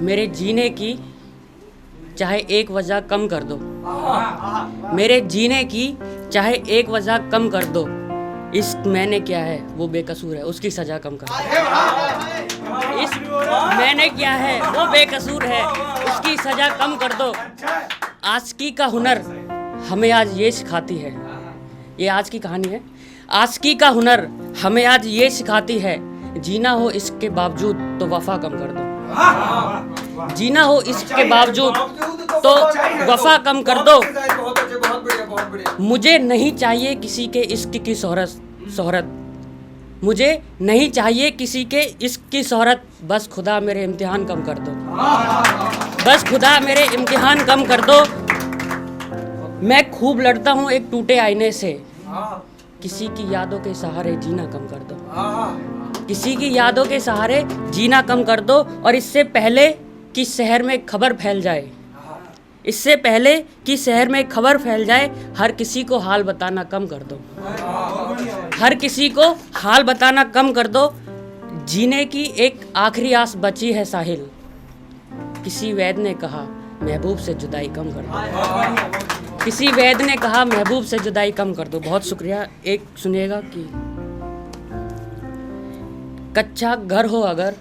मेरे जीने की चाहे एक वजह कम कर दो। मेरे जीने की चाहे एक वजह कम कर दो। इश्क मैंने क्या है वो बेकसूर है, उसकी सज़ा कम कर दो। इश्क मैंने क्या है वो बेकसूर है, उसकी सज़ा कम कर दो। आशिकी का हुनर हमें आज ये सिखाती है, ये आज की कहानी है। आशिकी का हुनर हमें आज ये सिखाती है, जीना हो इसके बावजूद तो वफा कम कर दो। जीना हो इसके बावजूद तो वफा कम कर दो। मुझे नहीं चाहिए किसी के इश्क की शोहरत, मुझे नहीं चाहिए किसी के इश्क की शोहरत, बस खुदा मेरे इम्तिहान कम कर दो। बस खुदा मेरे इम्तिहान कम कर दो। मैं खूब लड़ता हूँ एक टूटे आईने से, किसी की यादों के सहारे जीना कम कर दो। किसी की यादों के सहारे जीना कम कर दो। और इससे पहले कि शहर में खबर फैल जाए, इससे पहले कि शहर में खबर फैल जाए, हर किसी को हाल बताना कम कर दो। हर किसी को हाल बताना कम कर दो। जीने की एक आखिरी आस बची है साहिल, किसी वैद ने कहा महबूब से जुदाई कम कर दो। किसी वैद ने कहा महबूब से जुदाई कम कर दो। बहुत शुक्रिया। एक सुनिएगा कि कच्चा घर हो अगर,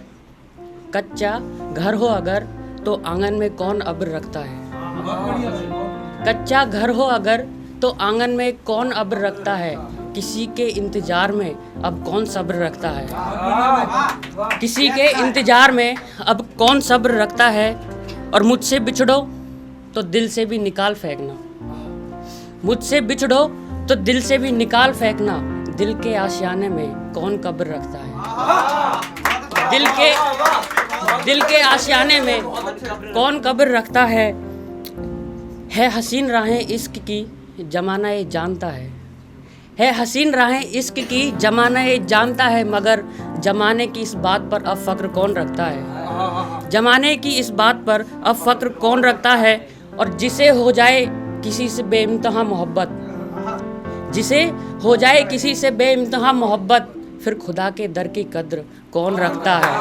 कच्चा घर हो अगर तो आंगन में कौन अब्र रखता है। कच्चा घर हो अगर तो आंगन में कौन अब्र रखता है, किसी के इंतजार में अब कौन सब्र रखता है। किसी के इंतजार में अब कौन सब्र रखता है। और मुझसे बिछड़ो तो दिल से भी निकाल फेंकना, मुझसे बिछड़ो तो दिल से भी निकाल फेंकना, दिल के आशियाने में कौन कब्र रखता है। दिल के आशियाने में कौन कब्र रखता है हसीन राहें इश्क की जमाना ये जानता है हसीन राहें इश्क की जमाना ये जानता है, मगर जमाने की इस बात पर अब फ़क्र कौन रखता है। जमाने की इस बात पर अब फ़क्र कौन रखता है। और जिसे हो जाए किसी से बेइंतहा मोहब्बत, जिसे हो जाए किसी से बेइंतहा मोहब्बत, फिर खुदा के दर की कद्र कौन रखता है।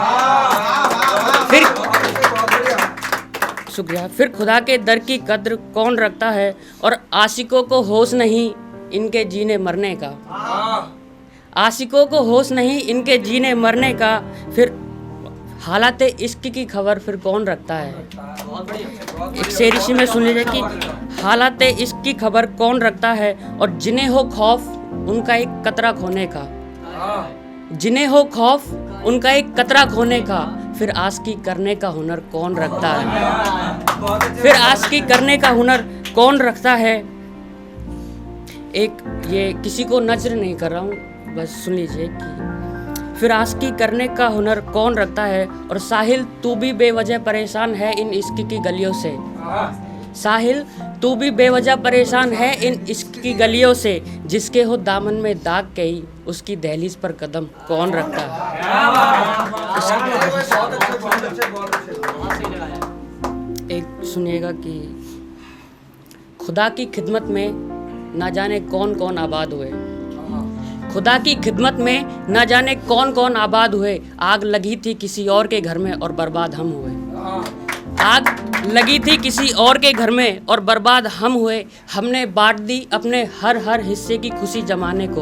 शुक्रिया। फिर खुदा के दर की कद्र कौन रखता है। और आशिकों को होश नहीं इनके जीने मरने का, आशिकों को होश नहीं इनके जीने मरने का, फिर हालाते इश्क की खबर फिर कौन रखता है। एक शेर इसी में सुन लीजिए कि हालाते इश्क की खबर कौन रखता है। और जिन्हें हो खौफ उनका एक कतरा खोने का, जिन्हें हो खौफ उनका एक कतरा खोने का, फिर आशिकी करने का हुनर कौन रखता है। फिर आशिकी करने का हुनर कौन रखता है। एक ये किसी को नजर नहीं कर रहा हूँ, बस सुन लीजिए कि फिर आशिकी करने का हुनर कौन रखता है। और साहिल तू भी बेवजह परेशान है इन इश्क की गलियों से, साहिल तू भी बेवजह परेशान है इन इश्क की गलियों से, जिसके हो दामन में दाग कई उसकी दहलीज पर कदम कौन रखता है। एक सुनिएगा कि खुदा की खिदमत में ना जाने कौन कौन आबाद हुए, खुदा की खिदमत में ना जाने कौन कौन आबाद हुए, आग लगी थी किसी और के घर में और बर्बाद हम हुए। आग लगी थी किसी और के घर में और बर्बाद हम हुए। हमने बांट दी अपने हर हिस्से की खुशी जमाने को,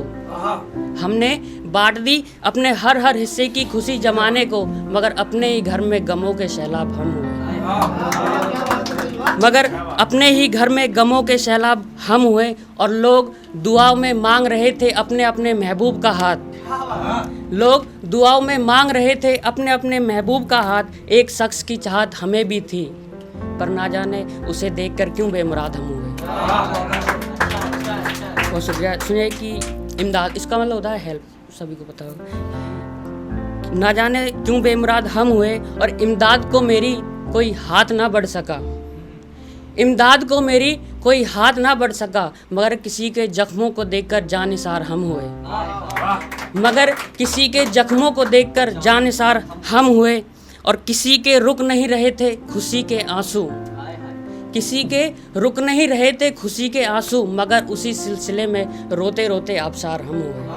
हमने बांट दी अपने हर हिस्से की खुशी जमाने को, मगर अपने ही घर में गमों के सैलाब हम हुए। मगर अपने ही घर में गमों के सैलाब हम हुए। और लोग दुआओं में मांग रहे थे अपने अपने महबूब का हाथ, लोग दुआओं में मांग रहे थे अपने अपने महबूब का हाथ। एक शख्स की चाहत हमें भी थी, पर ना जाने उसे देखकर क्यों बेमुराद हम हुए। बहुत शुक्रिया। सुनिए कि इमदाद, इसका मतलब होता है हेल्प, सभी को पता होगा। ना जाने क्यों बेमुराद हम हुए और इमदाद को मेरी कोई हाथ ना बढ़ सका, इमदाद को मेरी कोई हाथ ना बढ़ सका, मगर किसी के जख्मों को देखकर जानिसार हम हुए, मगर किसी के जख्मों को देखकर जानिसार हम हुए। और किसी के रुक नहीं रहे थे खुशी के आंसू, किसी के रुक नहीं रहे थे खुशी के आंसू, मगर उसी सिलसिले में रोते रोते आबसार हम हुए।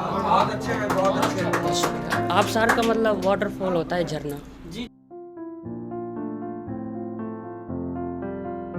आबसार का मतलब वाटरफॉल होता है, झरना।